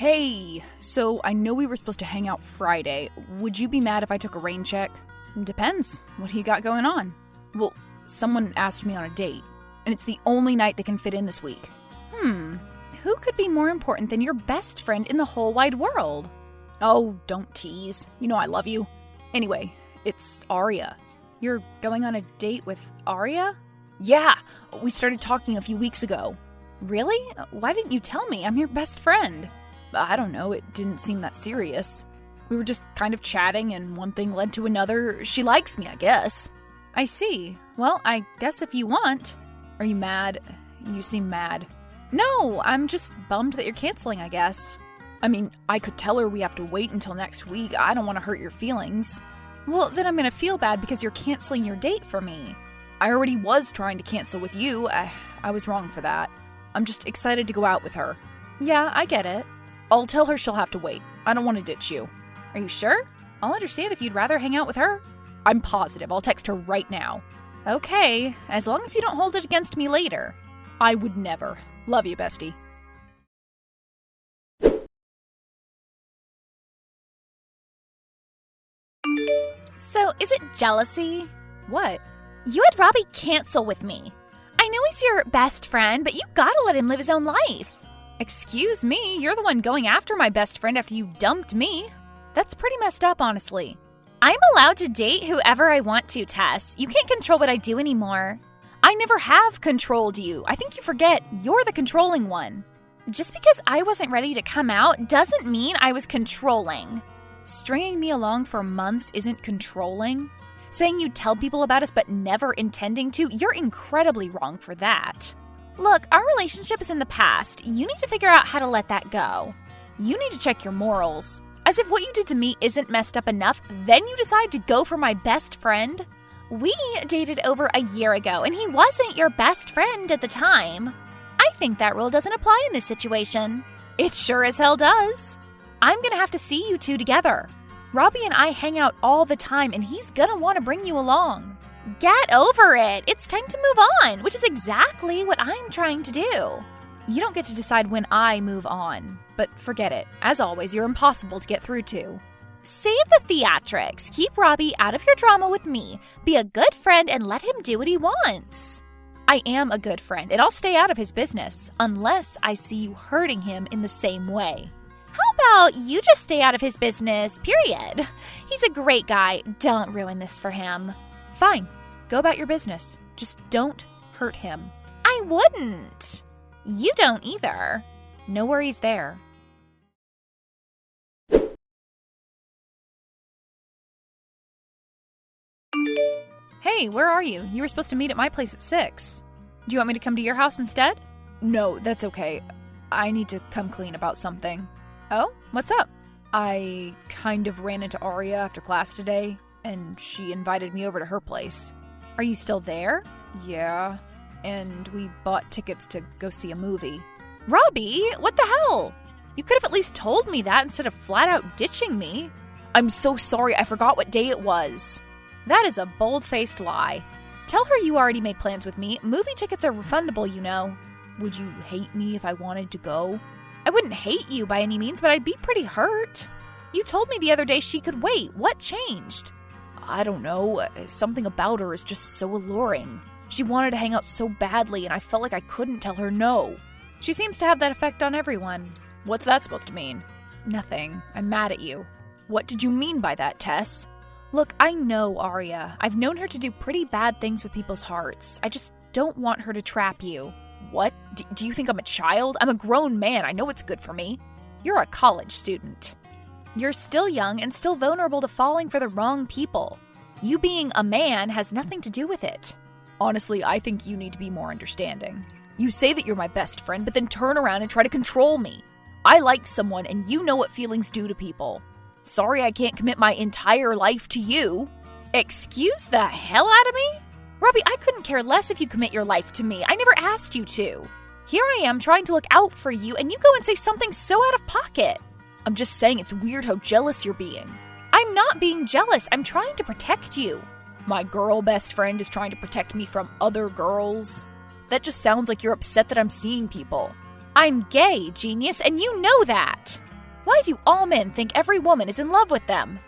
Hey, so I know we were supposed to hang out Friday. Would you be mad if I took a rain check? Depends. What do you got going on? Well, someone asked me on a date, and it's the only night they can fit in this week. Who could be more important than your best friend in the whole wide world? Oh, don't tease. You know I love you. Anyway, it's Aria. You're going on a date with Aria? Yeah, we started talking a few weeks ago. Really? Why didn't you tell me? I'm your best friend. I don't know, it didn't seem that serious. We were just kind of chatting and one thing led to another. She likes me, I guess. I see. Well, I guess if you want. Are you mad? You seem mad. No, I'm just bummed that you're canceling, I guess. I mean, I could tell her we have to wait until next week. I don't want to hurt your feelings. Well, then I'm going to feel bad because you're canceling your date for me. I already was trying to cancel with you. I was wrong for that. I'm just excited to go out with her. Yeah, I get it. I'll tell her she'll have to wait. I don't want to ditch you. Are you sure? I'll understand if you'd rather hang out with her. I'm positive. I'll text her right now. Okay, as long as you don't hold it against me later. I would never. Love you, bestie. So, is it jealousy? What? You had Robbie cancel with me. I know he's your best friend, but you gotta let him live his own life. Excuse me, you're the one going after my best friend after you dumped me. That's pretty messed up, honestly. I'm allowed to date whoever I want to, Tess. You can't control what I do anymore. I never have controlled you. I think you forget you're the controlling one. Just because I wasn't ready to come out doesn't mean I was controlling. Stringing me along for months isn't controlling. Saying you'd tell people about us but never intending to, you're incredibly wrong for that. Look, our relationship is in the past. You need to figure out how to let that go. You need to check your morals. As if what you did to me isn't messed up enough, then you decide to go for my best friend? We dated over a year ago, and he wasn't your best friend at the time. I think that rule doesn't apply in this situation. It sure as hell does. I'm gonna have to see you two together. Robbie and I hang out all the time, and he's gonna want to bring you along. Get over it. It's time to move on, which is exactly what I'm trying to do. You don't get to decide when I move on, but forget it. As always, you're impossible to get through to. Save the theatrics. Keep Robbie out of your drama with me. Be a good friend and let him do what he wants. I am a good friend, and I'll stay out of his business, unless I see you hurting him in the same way. How about you just stay out of his business, period? He's a great guy. Don't ruin this for him. Fine. Go about your business. Just don't hurt him. I wouldn't. You don't either. No worries there. Hey, where are you? You were supposed to meet at my place at 6. Do you want me to come to your house instead? No, that's okay. I need to come clean about something. Oh, what's up? I kind of ran into Aria after class today, and she invited me over to her place. Are you still there? Yeah, and we bought tickets to go see a movie. Robbie, what the hell? You could have at least told me that instead of flat out ditching me. I'm so sorry, I forgot what day it was. That is a bold-faced lie. Tell her you already made plans with me. Movie tickets are refundable, you know. Would you hate me if I wanted to go? I wouldn't hate you by any means, but I'd be pretty hurt. You told me the other day she could wait. What changed? I don't know. Something about her is just so alluring. She wanted to hang out so badly, and I felt like I couldn't tell her no. She seems to have that effect on everyone. What's that supposed to mean? Nothing. I'm mad at you. What did you mean by that, Tess? Look, I know Aria. I've known her to do pretty bad things with people's hearts. I just don't want her to trap you. What? Do you think I'm a child? I'm a grown man. I know what's good for me. You're a college student. You're still young and still vulnerable to falling for the wrong people. You being a man has nothing to do with it. Honestly, I think you need to be more understanding. You say that you're my best friend, but then turn around and try to control me. I like someone, and you know what feelings do to people. Sorry I can't commit my entire life to you. Excuse the hell out of me? Robbie, I couldn't care less if you commit your life to me. I never asked you to. Here I am trying to look out for you, and you go and say something so out of pocket. I'm just saying it's weird how jealous you're being. I'm not being jealous. I'm trying to protect you. My girl best friend is trying to protect me from other girls. That just sounds like you're upset that I'm seeing people. I'm gay, genius, and you know that. Why do all men think every woman is in love with them?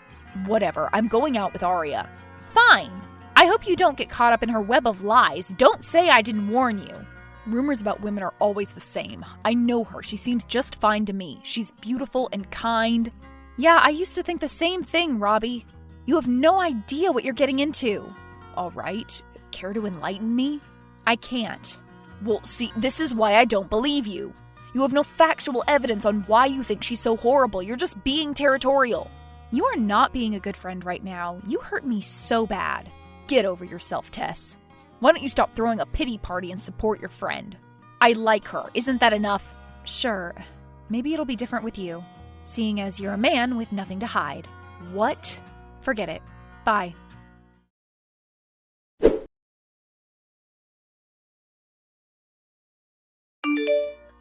Whatever, I'm going out with Arya. Fine. I hope you don't get caught up in her web of lies. Don't say I didn't warn you. Rumors about women are always the same. I know her. She seems just fine to me. She's beautiful and kind. Yeah, I used to think the same thing, Robbie. You have no idea what you're getting into. All right. Care to enlighten me? I can't. Well, see, this is why I don't believe you. You have no factual evidence on why you think she's so horrible. You're just being territorial. You are not being a good friend right now. You hurt me so bad. Get over yourself, Tess. Why don't you stop throwing a pity party and support your friend? I like her. Isn't that enough? Sure. Maybe it'll be different with you, seeing as you're a man with nothing to hide. What? Forget it. Bye.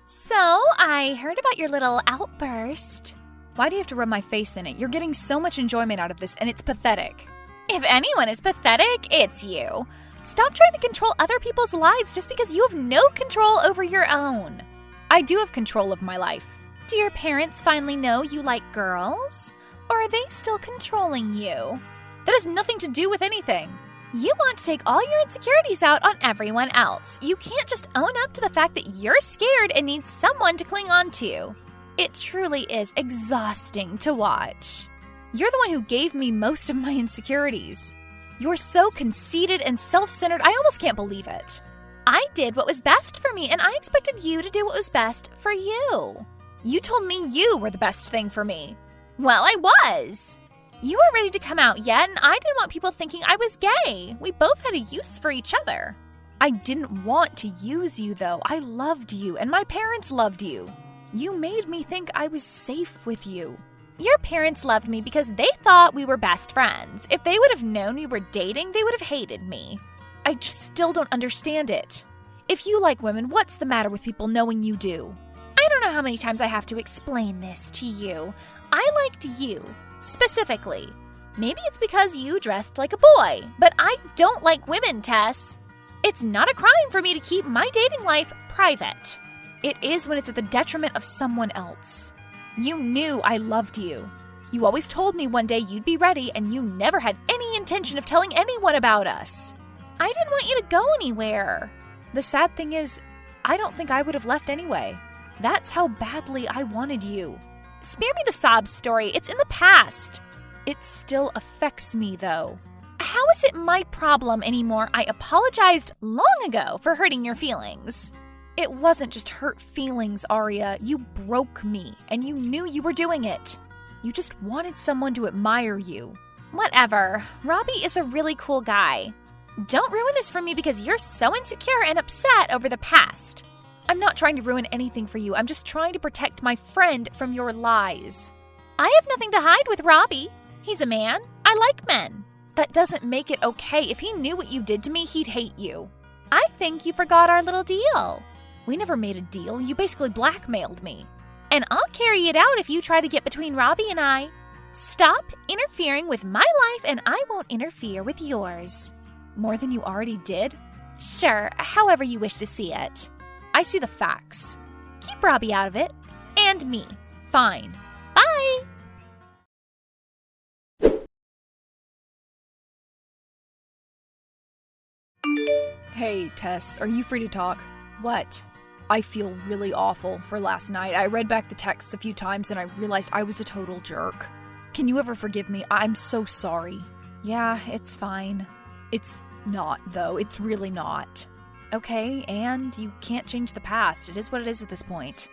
So, I heard about your little outburst. Why do you have to rub my face in it? You're getting so much enjoyment out of this, and it's pathetic. If anyone is pathetic, it's you. Stop trying to control other people's lives just because you have no control over your own. I do have control of my life. Do your parents finally know you like girls? Or are they still controlling you? That has nothing to do with anything. You want to take all your insecurities out on everyone else. You can't just own up to the fact that you're scared and need someone to cling on to. It truly is exhausting to watch. You're the one who gave me most of my insecurities. You're so conceited and self-centered, I almost can't believe it. I did what was best for me, and I expected you to do what was best for you. You told me you were the best thing for me. Well, I was. You weren't ready to come out yet, and I didn't want people thinking I was gay. We both had a use for each other. I didn't want to use you, though. I loved you, and my parents loved you. You made me think I was safe with you. Your parents loved me because they thought we were best friends. If they would have known we were dating, they would have hated me. I just still don't understand it. If you like women, what's the matter with people knowing you do? I don't know how many times I have to explain this to you. I liked you, specifically. Maybe it's because you dressed like a boy, but I don't like women, Tess. It's not a crime for me to keep my dating life private. It is when it's at the detriment of someone else. You knew I loved you. You always told me one day you'd be ready, and you never had any intention of telling anyone about us. I didn't want you to go anywhere. The sad thing is, I don't think I would have left anyway. That's how badly I wanted you. Spare me the sob story. It's in the past. It still affects me, though. How is it my problem anymore? I apologized long ago for hurting your feelings. It wasn't just hurt feelings, Arya. You broke me, and you knew you were doing it. You just wanted someone to admire you. Whatever. Robbie is a really cool guy. Don't ruin this for me because you're so insecure and upset over the past. I'm not trying to ruin anything for you. I'm just trying to protect my friend from your lies. I have nothing to hide with Robbie. He's a man. I like men. That doesn't make it okay. If he knew what you did to me, he'd hate you. I think you forgot our little deal. We never made a deal. You basically blackmailed me. And I'll carry it out if you try to get between Robbie and I. Stop interfering with my life and I won't interfere with yours. More than you already did? Sure, however you wish to see it. I see the facts. Keep Robbie out of it. And me. Fine. Bye! Hey, Tess, are you free to talk? What? I feel really awful for last night. I read back the texts a few times and I realized I was a total jerk. Can you ever forgive me? I'm so sorry. Yeah, it's fine. It's not, though. It's really not. Okay, and you can't change the past. It is what it is at this point.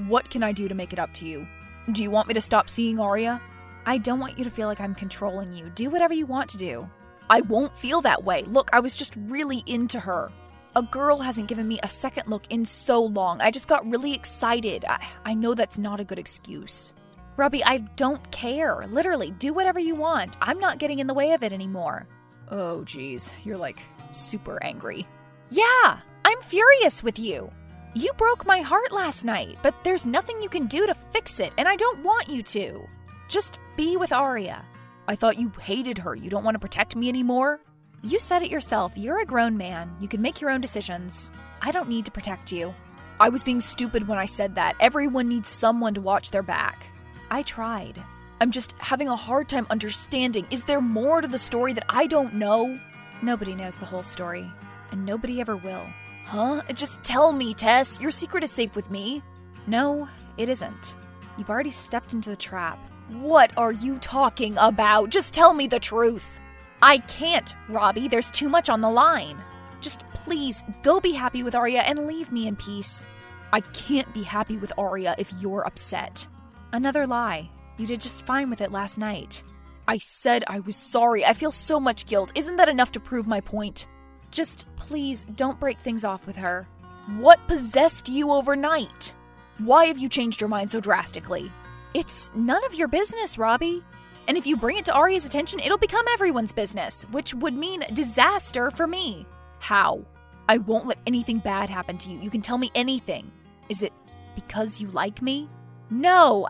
What can I do to make it up to you? Do you want me to stop seeing Arya? I don't want you to feel like I'm controlling you. Do whatever you want to do. I won't feel that way. Look, I was just really into her. A girl hasn't given me a second look in so long. I just got really excited. I know that's not a good excuse. Robbie, I don't care. Literally, do whatever you want. I'm not getting in the way of it anymore. Oh, geez. You're like super angry. Yeah, I'm furious with you. You broke my heart last night, but there's nothing you can do to fix it, and I don't want you to. Just be with Arya. I thought you hated her. You don't want to protect me anymore? You said it yourself. You're a grown man. You can make your own decisions. I don't need to protect you. I was being stupid when I said that. Everyone needs someone to watch their back. I tried. I'm just having a hard time understanding. Is there more to the story that I don't know? Nobody knows the whole story, and nobody ever will. Huh? Just tell me, Tess. Your secret is safe with me. No, it isn't. You've already stepped into the trap. What are you talking about? Just tell me the truth. I can't, Robbie. There's too much on the line. Just please, go be happy with Arya and leave me in peace. I can't be happy with Arya if you're upset. Another lie. You did just fine with it last night. I said I was sorry. I feel so much guilt. Isn't that enough to prove my point? Just please don't break things off with her. What possessed you overnight? Why have you changed your mind so drastically? It's none of your business, Robbie. And if you bring it to Arya's attention, it'll become everyone's business, which would mean disaster for me. How? I won't let anything bad happen to you. You can tell me anything. Is it because you like me? No,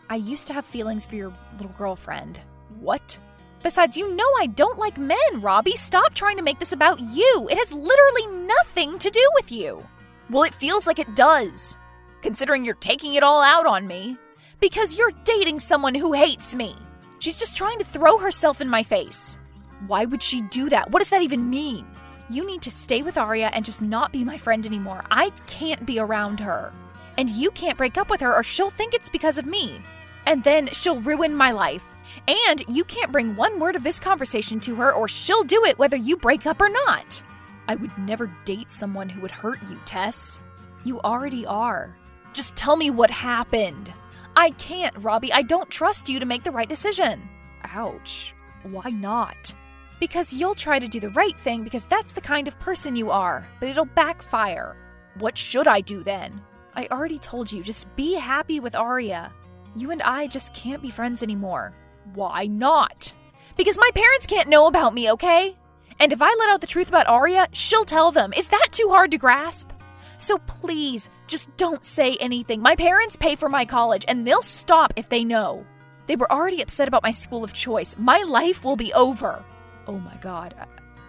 I used to have feelings for your little girlfriend. What? Besides, you know I don't like men, Robbie. Stop trying to make this about you. It has literally nothing to do with you. Well, it feels like it does, considering you're taking it all out on me. Because you're dating someone who hates me. She's just trying to throw herself in my face. Why would she do that? What does that even mean? You need to stay with Arya and just not be my friend anymore. I can't be around her. And you can't break up with her or she'll think it's because of me. And then she'll ruin my life. And you can't bring one word of this conversation to her or she'll do it whether you break up or not. I would never date someone who would hurt you, Tess. You already are. Just tell me what happened. I can't, Robbie. I don't trust you to make the right decision. Ouch. Why not? Because you'll try to do the right thing because that's the kind of person you are, but it'll backfire. What should I do then? I already told you, just be happy with Arya. You and I just can't be friends anymore. Why not? Because my parents can't know about me, okay? And if I let out the truth about Arya, she'll tell them. Is that too hard to grasp? So please, just don't say anything. My parents pay for my college, and they'll stop if they know. They were already upset about my school of choice. My life will be over. Oh my God,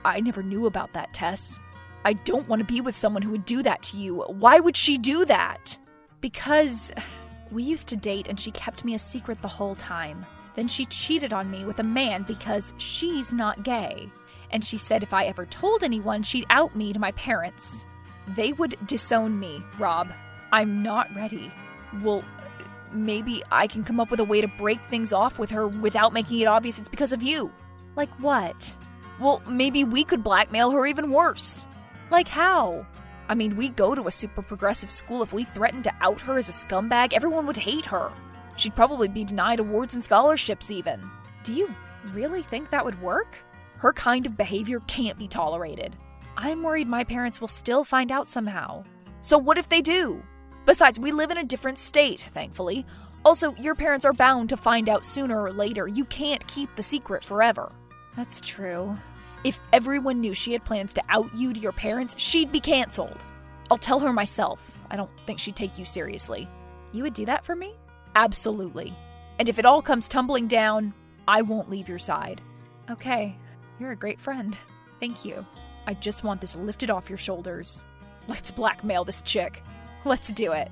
I never knew about that, Tess. I don't want to be with someone who would do that to you. Why would she do that? Because we used to date and she kept me a secret the whole time. Then she cheated on me with a man because she's not gay. And she said if I ever told anyone, she'd out me to my parents. They would disown me, Rob. I'm not ready. Well, maybe I can come up with a way to break things off with her without making it obvious it's because of you. Like what? Well, maybe we could blackmail her even worse. Like how? I mean, we go to a super progressive school. If we threatened to out her as a scumbag, everyone would hate her. She'd probably be denied awards and scholarships even. Do you really think that would work? Her kind of behavior can't be tolerated. I'm worried my parents will still find out somehow. So what if they do? Besides, we live in a different state, thankfully. Also, your parents are bound to find out sooner or later. You can't keep the secret forever. That's true. If everyone knew she had plans to out you to your parents, she'd be canceled. I'll tell her myself. I don't think she'd take you seriously. You would do that for me? Absolutely. And if it all comes tumbling down, I won't leave your side. Okay, you're a great friend. Thank you. I just want this lifted off your shoulders. Let's blackmail this chick. Let's do it.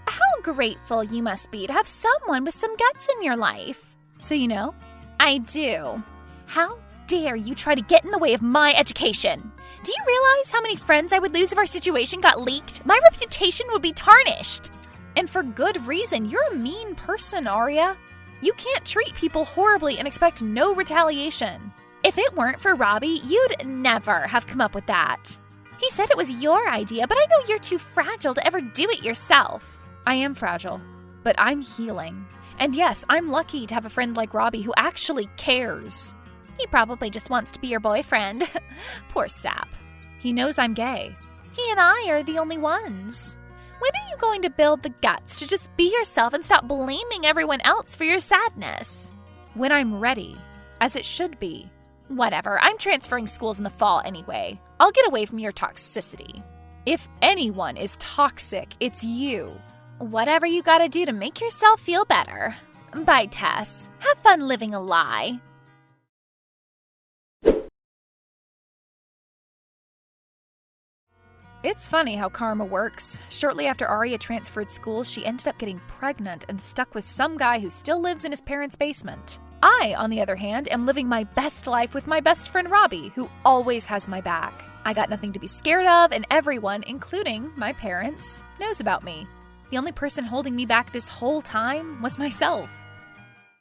How grateful you must be to have someone with some guts in your life. So you know? I do. How dare you try to get in the way of my education? Do you realize how many friends I would lose if our situation got leaked? My reputation would be tarnished. And for good reason. You're a mean person, Arya. You can't treat people horribly and expect no retaliation. If it weren't for Robbie, you'd never have come up with that. He said it was your idea, but I know you're too fragile to ever do it yourself. I am fragile, but I'm healing. And yes, I'm lucky to have a friend like Robbie who actually cares. He probably just wants to be your boyfriend. Poor sap. He knows I'm gay. He and I are the only ones. When are you going to build the guts to just be yourself and stop blaming everyone else for your sadness? When I'm ready, as it should be. Whatever, I'm transferring schools in the fall anyway. I'll get away from your toxicity. If anyone is toxic, it's you. Whatever you gotta do to make yourself feel better. Bye, Tess. Have fun living a lie. It's funny how karma works. Shortly after Arya transferred schools, she ended up getting pregnant and stuck with some guy who still lives in his parents' basement. I, on the other hand, am living my best life with my best friend Robbie, who always has my back. I got nothing to be scared of, and everyone, including my parents, knows about me. The only person holding me back this whole time was myself.